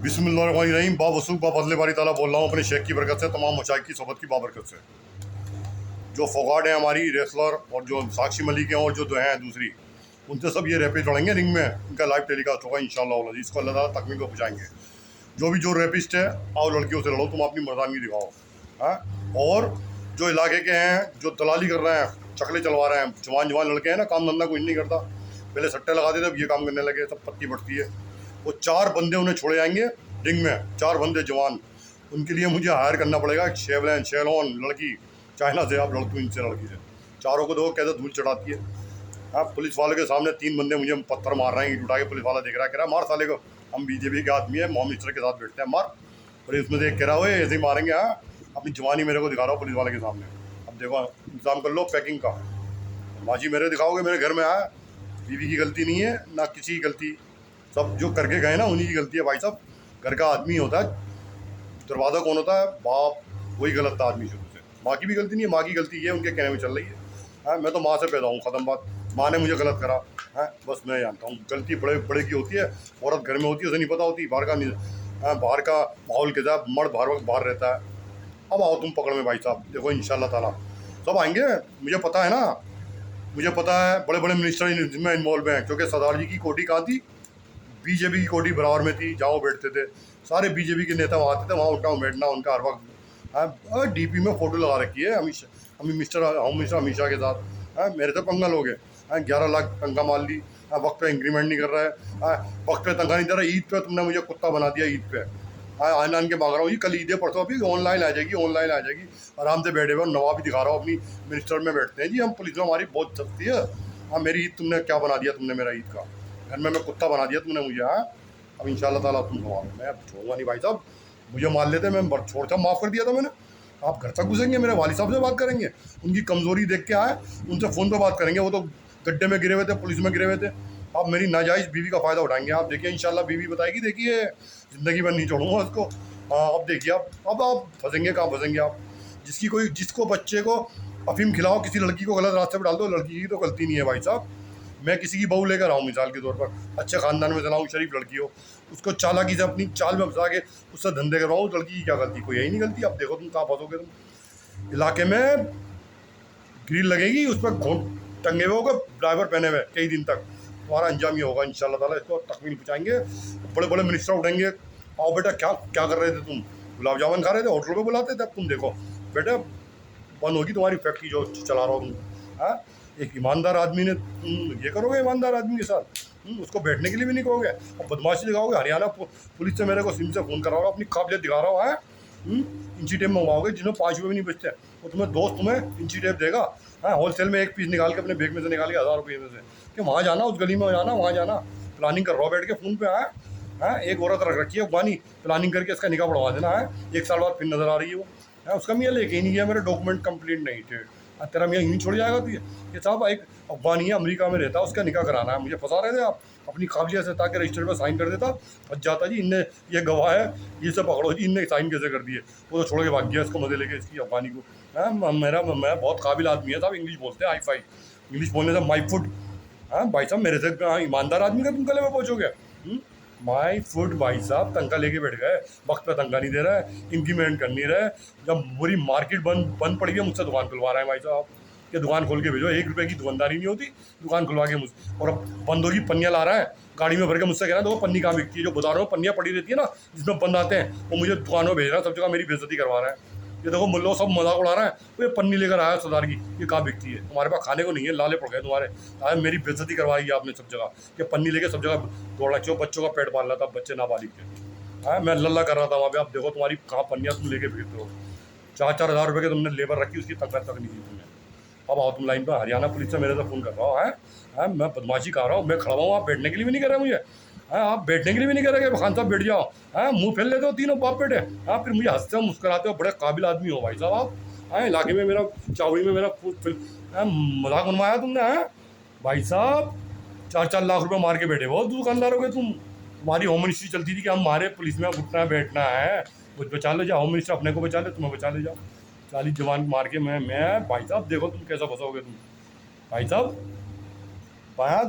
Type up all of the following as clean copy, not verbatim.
बिस्मिल्लाहिर्रहमानिर्रहीम। बावसूख बा फजले बारी ताला बोल रहा हूँ अपने शेख की बरकत से, तमाम मशाइख की सोबत की बाबरकत से। जो फोगाट है हमारी रेसलर और जो साक्षी मलिक हैं और जो हैं दूसरी, उनसे सब ये रेपिस्ट लड़ेंगे रिंग में। इनका लाइव टेलीकास्ट होगा इंशाल्लाह। इसको अल्लाह ताला तकमील को पहुँचाएंगे। जो भी जो रेपिस्ट है, आओ लड़कियों से लड़ो, तुम अपनी मर्दानगी दिखाओ। हाँ, और जो इलाके के हैं जो दलाली कर रहे हैं, चकले चलवा रहे हैं, जवान जवान लड़के हैं ना, काम धंधा कुछ नहीं करता, पहले सट्टे लगाते थे, अब ये काम करने लगे, सब पत्ती बढ़ती है। वो 4 बंदे उन्हें छोड़े जाएंगे रिंग में, 4 बंदे जवान। उनके लिए मुझे हायर करना पड़ेगा एक शेलोन लड़की चाइना से। आप लड़तू इनसे लड़की से, चारों को देखो कैसे धूल चढ़ाती है। हाँ, पुलिस वालों के सामने 3 बंदे मुझे पत्थर मार रहे हैं, ईंट उठा के। पुलिस वाला देख रहा है, कह रहा है मार साले को, हम बीजेपी के आदमी है, होम मिनिस्टर के साथ बैठते हैं, मार। और इसमें देख कह रहा हो ऐसे ही मारेंगे। हाँ, अपनी जवानी मेरे को दिखा रहा हो पुलिस वाले के सामने। अब देखो इंतजाम कर लो पैकिंग का। माजी मेरे दिखाओगे मेरे घर में। आया, बीवी की गलती नहीं है ना किसी की गलती, सब जो करके गए ना उन्हीं की गलती है भाई साहब। घर का आदमी होता है, दरवाज़ा कौन होता है? बाप। वही गलत था आदमी शुरू से। माँ की भी गलती नहीं है, माँ की गलती ये उनके कहने में चल रही है। हाँ, मैं तो माँ से पैदा हूँ, ख़त्म बात। माँ ने मुझे गलत करा है, बस मैं जानता हूँ। गलती बड़े बड़े की होती है, औरत घर में होती है, उसे नहीं पता होती बाहर का नहीं। हाँ, बाहर का माहौल के साथ मर्द बाहर वक्त बाहर रहता है। अब आओ तुम पकड़ में भाई साहब, देखो इंशाल्लाह ताला सब आएंगे। मुझे पता है ना, मुझे पता है बड़े बड़े मिनिस्टर जिनमें इन्वॉल्व हैं, क्योंकि सरदार जी की कोठी कहाँ थी? बीजेपी की कोठी बराबर में थी, जहाँ वो बैठते थे। सारे बीजेपी के नेता वहाँ आते थे, वहाँ उठना बैठना उनका हर वक्त। हाँ, डीपी में फ़ोटो लगा रखी है होम मिनिस्टर अमित शाह के साथ। हाँ, मेरे से पंगा लोगे। हाँ, 11 लाख तनख्वाह मान ली। हाँ, वक्त पे इंक्रीमेंट नहीं कर रहा है। हाँ, वक्त पे तनख्वाह नहीं दे रहा। ईद पे तुमने मुझे कुत्ता बना दिया, ईद पे। हाँ, आन के मांग रहा हूँ जी, कल ईद है, परसों अभी ऑनलाइन आ जाएगी, ऑनलाइन आ जाएगी। आराम से बैठे हुए नवाबी दिखा रहा हूँ अपनी। मिनिस्टर में बैठते हैं जी हम, पुलिस में हमारी बहुत सख्ती है। हाँ, मेरी ईद तुमने क्या बना दिया? तुमने मेरा ईद का घर में मैं कुत्ता बना दिया तुमने मुझे। हाँ, अब इंशाल्लाह ताला तुम संभालो, मैं अब छोड़ूंगा नहीं भाई साहब। मुझे मार लेते, मैं छोड़ता, माफ़ कर दिया था मैंने। आप घर तक घुसेंगे, मेरे वाली साहब से बात करेंगे, उनकी कमज़ोरी देख के आए, उनसे फ़ोन पे बात करेंगे। वो तो गड्ढे में गिरे हुए थे, पुलिस में गिरे हुए थे। आप मेरी नाजायज़ बीवी का फ़ायदा उठाएंगे। आप देखिए इंशाल्लाह बीवी बताएगी, देखिए ज़िंदगी में नहीं छोड़ूंगा उसको। हाँ, अब देखिए अब आप फंसेंगे, कहाँ फंसेंगे आप? जिसको बच्चे को अफीम खिलाओ, किसी लड़की को गलत रास्ते पर डाल दो, लड़की की तो गलती नहीं है भाई साहब। मैं किसी की बहू लेकर आऊँ मिसाल के तौर पर, अच्छे ख़ानदान में चलाऊँ, शरीफ लड़की हो, उसको चालाकी से अपनी चाल में फंसा के उससे धंधे करवाऊँ, उस लड़की की क्या गलती? कोई यही नहीं गलती। अब देखो तुम कहाँ फंसोगे। तुम इलाके में ग्रिल लगेगी, उस पर घोंट टंगे हुए होगा, ड्राइवर पहने हुए कई दिन तक। तुम्हारा अंजाम ये होगा इंशाल्लाह ताला। इसको तकमील पहुँचाएंगे। बड़े बड़े मिनिस्टर उठेंगे, आओ बेटा क्या क्या कर रहे थे तुम? गुलाब जामुन खा रहे थे, होटलों पे बुलाते थे। अब तुम देखो बेटा, बंद होगी तुम्हारी फैक्ट्री जो चला रहा हो तुम। हाँ, एक ईमानदार आदमी ने तुम ये करोगे ईमानदार आदमी के साथ? उसको बैठने के लिए भी नहीं कहोगे और बदमाशी दिखाओगे। हरियाणा पुलिस से मेरे को सिम से फ़ोन कराओगे, अपनी काबिलियत दिखा रहा हो। है, इंची टेप मंगवाओगे, जिन्हें 5 रुपये भी नहीं बचते, वो तुम्हें दोस्त तुम्हें इंची टेप देगा। हाँ, होलसेल में एक पीस निकाल के अपने बैग में से निकाल के 1000 रुपये में से, कि वहाँ जाना, उस गली में जाना, वहाँ जाना। प्लानिंग कर रहा हो बैठ के फ़ोन पे। आए, हाँ, एक औरत रख रखी है अफगानी, प्लानिंग करके इसका निकाह पढ़वा देना है। 1 साल बाद फिर नज़र आ रही है वो। है, उसका मियाँ लेके ही नहीं गया, मेरे डॉक्यूमेंट कंप्लीट नहीं थे। तेरा मियाँ यूँ छोड़ जाएगा तुझे? ये साहब एक अफगानी है, अमेरिका में रहता है, उसका निकाह कराना है। मुझे फंसा रहे थे आप अपनी काबिलियत से, ताकि रजिस्टर पर साइन कर देता, फंस जाता जी। इनने ये गवाह है, ये सब पकड़ो जी, इनने साइन कैसे कर दिए? वो तो छोड़ के भाग गया इसको मजे लेके, इसकी अफगानी को। हाँ, मैं बहुत काबिल आदमी है साहब, इंग्लिश बोलते हैं हाई फाई, इंग्लिश बोलने से माई फुट। हाँ भाई साहब, मेरे से ईमानदार आदमी का तुम गले में पहुँचोगे? माई फुट भाई साहब, तनख्वाह लेके बैठ गए, वक्त पे तनख्वाह नहीं दे रहा है, इंक्रीमेंट कर नहीं रहा है। जब पूरी मार्केट बंद पड़ी है, मुझसे दुकान खुलवा रहे हैं भाई साहब, कि दुकान खोल के भेजो। 1 रुपये की दुकानदारी नहीं होती, दुकान खुलवा के मुझ। और अब बंदों की पन्नियाँ ला रहा है गाड़ी में भर के, मुझसे कह रहा है दो पन्नी कहाँ बिकती है? जो बाजारों में पन्नियाँ पड़ी रहती है ना, जिसमें बंद आते हैं, वो मुझे दुकानों में भेज रहा है, सब जगह मेरी बेइज्जती करवा रहा है। ये देखो मुल्लों सब मजाक उड़ा रहा है, वो ये पन्नी लेकर आया सरदार की, ये कहाँ बिकती है? तुम्हारे पास खाने को नहीं है, लाले पड़ गए तुम्हारे। आज मेरी बेइज्जती करवाई है आपने सब जगह, कि पन्नी लेके सब जगह दौड़ रहा। क्यों? बच्चों का पेट पाल रहा था, बच्चे नाबालिग थे। हाँ, मैं लल्ला कर रहा था वहाँ पे। अब देखो तुम्हारी कहाँ पन्नियाँ तुम लेके भेजते हो। 4-4 हज़ार रुपये के तुमने लेबर रखी, उसकी तनख्वाह तक नहीं दी तुमने। अब आओ तुम लाइन पर। हरियाणा पुलिस से मेरे से फ़ोन कर रहा हो। है, मैं बदमाशी कर रहा हूँ, मैं खड़ा हूँ, आप बैठने के लिए भी नहीं कर रहे मुझे। हाँ, आप बैठने के लिए भी नहीं करेंगे, खान साहब बैठ जाओ। हाँ, मुंह फैल लेते हो तीनों बाप बेटे। हाँ, फिर मुझे हंसते हो, मुस्कुराते हो, बड़े काबिल आदमी हो भाई साहब आप। हाँ, इलाके में मेरा चावड़ी में मेरा मजाक बनवाया तुमने। हाँ भाई साहब, 4-4 लाख रुपए मार के बैठे हो दुकानदारों के तुम। तुम्हारी होम मिनिस्ट्री चलती थी कि हमारे पुलिस में उठना बैठना है, कुछ बचा ले जाओ। होम मिनिस्टर अपने को बचा ले, तुम्हें बचा ले जाओ। 40 जवान मार के मैं भाई साहब, देखो तुम कैसा फंसोगे तुम भाई साहब। पाया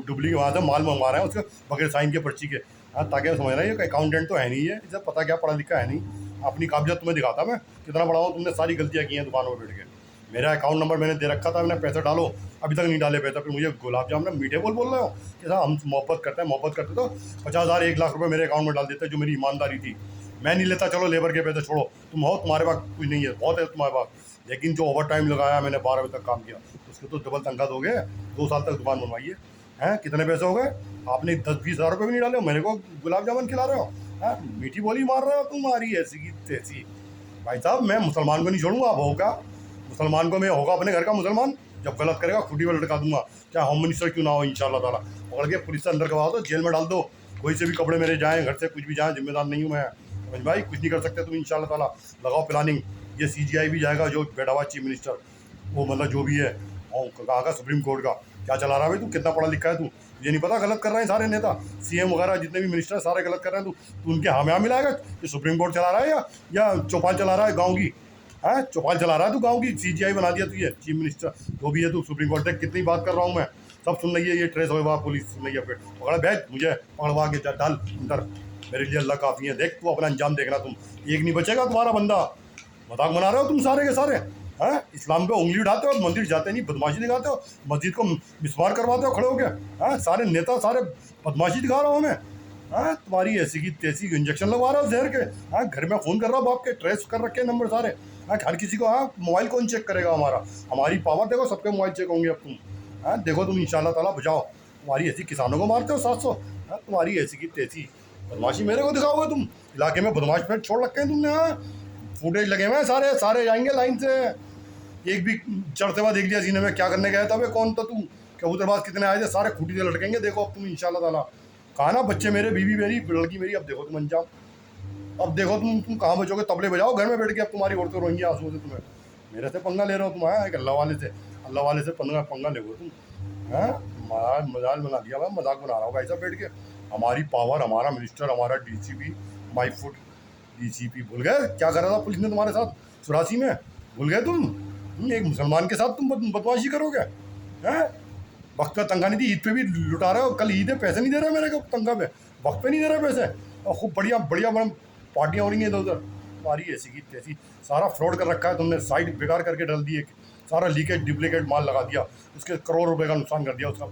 डुबली के वहाँ से माल मंगवा रहे हैं उसके बगैर साइन के पर्ची के। हाँ, ताकि समझ रहा है ये अकाउंटेंट तो है नहीं है, इसे पता क्या पढ़ा लिखा है नहीं। अपनी काबिलियत तुम्हें दिखाता मैं कितना बड़ा हूँ। तुमने सारी गलतियाँ की हैं दुकानों में बैठ के। मेरा अकाउंट नंबर मैंने दे रखा था, मैंने पैसे डालो, अभी तक नहीं डाले पैसे, फिर मुझे गुलाब जामुन मीठे बोल रहे हो कि साहब हम मोहब्बत करते तो 50,000 1 लाख रुपये मेरे अकाउंट में डाल देते, जो मेरी ईमानदारी थी। मैं नहीं लेता, चलो लेबर के पैसे छोड़ो, तुम हो, तुम्हारे पास कुछ नहीं है, बहुत है तुम्हारे पास। लेकिन जो ओवर टाइम लगाया मैंने 12 बजे तक काम किया, उसके तो डबल तनख्वाह दोगे। 2 साल तक दुकान बनवाइए हैं, कितने पैसे हो गए? आपने 10-20 हज़ार रुपये भी नहीं डाले, मेरे को गुलाब जामुन खिला रहे हो हैं, मीठी बोली मार रहे हो तुम्हारी ऐसी की तैसी। भाई साहब, मैं मुसलमान को नहीं छोड़ूंगा। आप होगा मुसलमान को, मैं होगा अपने घर का मुसलमान, जब गलत करेगा खुटी पर लटका दूंगा, चाहे होम मिनिस्टर क्यों ना हो। इंशाल्लाह ताला पकड़ के पुलिस से अंदर करवा दो, जेल में डाल दो, कोई से भी कपड़े मेरे जाएँ, घर से कुछ भी जाए, जिम्मेदार नहीं हूँ मैं। समझ भाई, कुछ नहीं कर सकते तुम। इंशाल्लाह ताला लगाओ प्लानिंग। ये CGI भी जाएगा, जो बैठा हुआ चीफ मिनिस्टर, वो मतलब जो भी है, और कहाँ का, सुप्रीम कोर्ट का। क्या चला रहा है भाई तू? कितना पढ़ा लिखा है तू? ये नहीं पता गलत कर रहे हैं सारे नेता, CM वगैरह जितने भी मिनिस्टर सारे गलत कर रहे हैं। तू उनके हाँ में हाँ मिलाएगा कि सुप्रीम कोर्ट चला रहा है या चौपाल चला रहा है गाँव की? है चौपाल चला रहा है तू गाँव की? CGI बना दिया तू, ये चीफ मिनिस्टर जो भी है तू। सुप्रीम कोर्ट तक कितनी बात कर रहा हूँ मैं, सब सुन रही है। ये ट्रेस हुआ पुलिस सुन रही है, फिर पकड़ा बैठ, मुझे पकड़वा के डाल अंदर। मेरे लिए अल्लाह काफ़ी है। देख तू अपना अंजाम देखना, तुम एक नहीं बचेगा तुम्हारा बंदा। मजाक बना रहे हो तुम सारे के सारे हैं। इस्लाम पे उंगली उठाते हो, मंदिर जाते नहीं, बदमाशी दिखाते हो, मस्जिद को मिसमार करवाते हो खड़े होके। हैं सारे नेता सारे बदमाशी दिखा रहे हो हमें। हैं तुम्हारी ऐसी की तैसी इंजेक्शन लगवा रहे हो जहर के। हैं घर में फ़ोन कर रहा हो बाप के, ट्रेस कर रखे हैं नंबर सारे। हैं हर किसी को, हाँ मोबाइल कौन चेक करेगा हमारा? हमारी पावर देखो, सबके मोबाइल चेक होंगे अब तुम। हैं देखो तुम इंशाल्लाह ताला बचाओ। तुम्हारी ऐसी किसानों को मारते हो 700। हैं तुम्हारी ऐसी की तैसी बदमाशी मेरे को दिखाओगे तुम? इलाके में बदमाश पेट छोड़ रखे हैं तुमने। हाँ फुटेज लगे हुए हैं, सारे सारे जाएंगे लाइन से। एक भी चढ़ते हुआ देख लिया सीने में, क्या करने गया था? वे कौन था तू? कबूतरबाज कितने आए थे, सारे खूटी से लटकेंगे। देखो अब तुम इंशाल्लाह ताला। कहा ना बच्चे मेरे, बीवी मेरी, लड़की मेरी, अब देखो तुम अंजाम। अब देखो तुम कहाँ बचोगे? तबले बजाओ घर में बैठ के। अब तुम्हारी औरतें रोएंगी आंसू से तुम्हें। मेरे से पंगा ले रहे हो तुम? है एक अल्लाह वाले से पंगा ले तुम। हैं मजाक बना दिया भाई, मजाक बना रहा हूँ भाई साहब बैठ के। हमारी पावर, हमारा मिनिस्टर, हमारा DCP, माई फुट DCP। भूल गए क्या कर रहा था पुलिस ने तुम्हारे साथ 84 में? भूल गए तुम? एक मुसलमान के साथ तुम बदमाशी करोगे? हैं वक्त पे तनख्वाह नहीं दी, ईद पे भी लुटा रहे हो। कल ईद है, पैसे नहीं दे रहे मेरे को तनख्वाह पे, वक्त पे नहीं दे रहे पैसे। और खूब बढ़िया बढ़िया बड़ा पार्टियाँ हो रही हैं इधर उधर। तुम्हारी ऐसी की तैसी सारा फ्रॉड कर रखा है तुमने, साइड बेकार करके डाल दी। सारा लीकेज डुप्लीकेट माल लगा दिया, उसके करोड़ रुपए का नुकसान कर दिया उसका,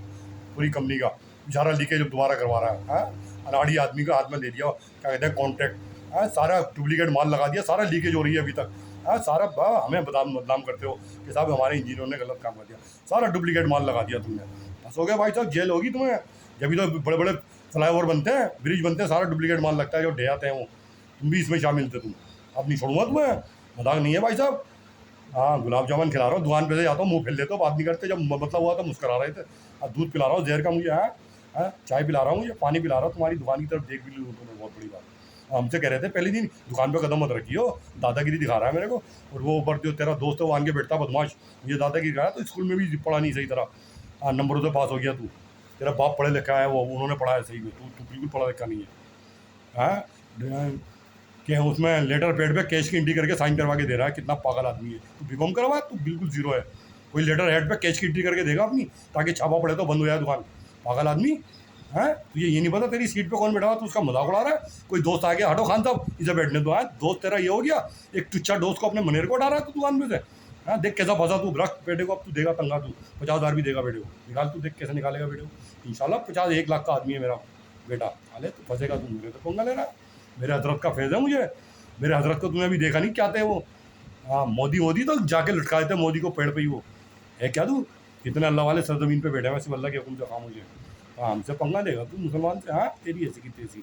पूरी कंपनी का। बेचारा लीकेज अब दोबारा करवा रहा है। हाँ अनाड़ी आदमी का हाथ में दे दिया, क्या कहते हैं, कॉन्ट्रैक्ट। हाँ सारा डुप्लीकेट माल लगा दिया, सारा लीकेज हो रही है अभी तक। हाँ सारा हमें बदनाम करते हो कि साहब हमारे इंजीनियरों ने गलत काम कर दिया। सारा डुप्लीकेट माल लगा दिया तुमने, बस हो गया भाई साहब, जेल होगी तुम्हें। जब भी तो बड़े बड़े फ्लाईओवर बनते हैं, ब्रिज बनते हैं, सारा डुप्लीकेट माल लगता है जो ढे आते हैं वो। तुम भी इसमें शामिल थे तुम। अब नहीं छोड़ूंगा तुम्हें, मजाक नहीं है भाई साहब। हाँ गुलाब जामुन खिला रहा हूँ, दुकान पे से जाता हूँ मुँह फेल देते हो, बात नहीं करते। जब मतलब हुआ तो मुस्करा रहे थे। अब दूध पिला रहा हूँ जहर का मुझे। है चाय पिला रहा हूँ, ये पानी पिला रहा हूँ। तुम्हारी दुकान की तरफ देख भी लूँ तुम्हें, बहुत बड़ी बात। हमसे कह रहे थे पहले दिन दुकान पे कदम मत रखियो, दादागिरी दिखा रहा है मेरे को। और वो ऊपर जो तेरा दोस्त है वो आन के बैठता बदमाश, मुझे दादागिरी दिखा रहा है। तो स्कूल में भी पढ़ा नहीं सही तरह। हाँ नंबरों से पास हो गया तू, तेरा बाप पढ़े लिखा है, वो उन्होंने पढ़ा है सही में, तू बिल्कुल पढ़ा लिखा नहीं है। हाँ कि उसमें लेटर पैड पे कैश की एंट्री करके साइन करवा के दे रहा है। कितना पागल आदमी है तू। बीकॉम करवा, तू बिल्कुल जीरो है। कोई लेटर हेड पे कैश की एंट्री करके देगा अपनी, ताकि छापा पड़े तो बंद हो जाए दुकान। पागल आदमी है। तुझे ये नहीं पता तेरी सीट पे कौन बैठा हुआ, तू उसका मजाक उड़ा रहा है। कोई दोस्त आ गया, हटो खान साहब इधर बैठने दो। दोस्त तेरा ये हो गया, एक टुच्चा दोस्त को अपने मनेर को उठा रहा है तू दुकान में से। हाँ देख कैसा फंसा तू, रख बेटे को। अब तू देगा तंगा, तू 50,000 भी देगा बेटे को। निकाल तू, देख कैसे निकालेगा बेटे को। इंशाल्लाह 50-1 लाख का आदमी है मेरा बेटा। अरे तू फंसेगा, तू मेरे तो पंगा ले रहा है। मेरे हजरत का फैज़ है मुझे, मेरे हजरत को तुमने अभी देखा नहीं क्या थे वो। हाँ मोदी तो जाके लटका देते मोदी को पेड़ पे ही। वो है क्या तू? कितने अल्लाह वाले सरजमीन पे बैठे हैं, वैसे अल्लाह के हुक्म से खामोश है। हाँ हमसे पंगा लेगा तू मुसलमान से? हाँ तेरी ऐसी की तैसी।